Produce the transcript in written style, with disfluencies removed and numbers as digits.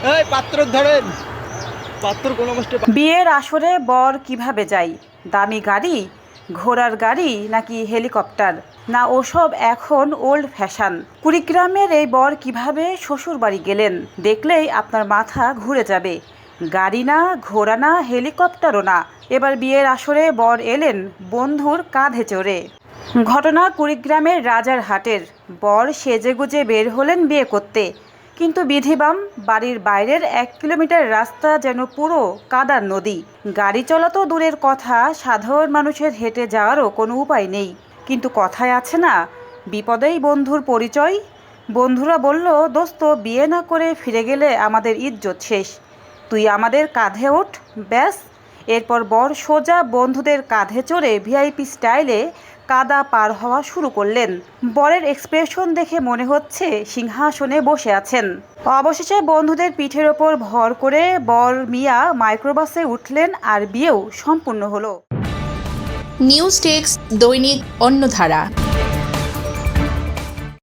এই পাত্র ধরেন, পাত্র কোনো কষ্টে। বিয়ের আসরে বর কিভাবে যায়? দামি গাড়ি, ঘোড়ার গাড়ি নাকি হেলিকপ্টার? না ওসব এখন ওল্ড ফ্যাশন? কুড়িগ্রামের এই বর কিভাবে শ্বশুর বাড়ি গেলেন দেখলেই আপনার মাথা ঘুরে যাবে। গাড়ি না, ঘোড়া না, হেলিকপ্টারও না, এবার বিয়ের আসরে বর এলেন বন্ধুর কাঁধে চড়ে। ঘটনা কুড়িগ্রামের রাজারহাটের। বর সেজেগুজে বের হলেন বিয়ে করতে, কিন্তু বিধিবাম বাড়ির বাইরের 1 কিলোমিটার রাস্তা যেন পুরো কাদার নদী। গাড়ি চলা তো দূরের কথা, সাধারণ মানুষের হেঁটে যাওয়ারও কোনো উপায় নেই। কিন্তু কথায় আছে না, বিপদেই বন্ধুর পরিচয়। বন্ধুরা বলল, দোস্ত বিয়ে না করে ফিরে গেলে আমাদের ইজ্জত শেষ, তুই আমাদের কাঁধে ওঠ। ব্যাস, এরপর বর সোজা বন্ধুদের কাঁধে চড়ে ভিআইপি স্টাইলে কাদা পার হওয়া শুরু করলেন। বরের এক্সপ্রেশন দেখে মনে হচ্ছে সিংহাসনে বসে আছেন। অবশেষে বন্ধুদের পিঠের ওপর ভর করে বর মিয়া মাইক্রোবাসে উঠলেন আর বিয়েও সম্পূর্ণ হলো। নিউজ টেক্স দৈনিক অন্যধারা।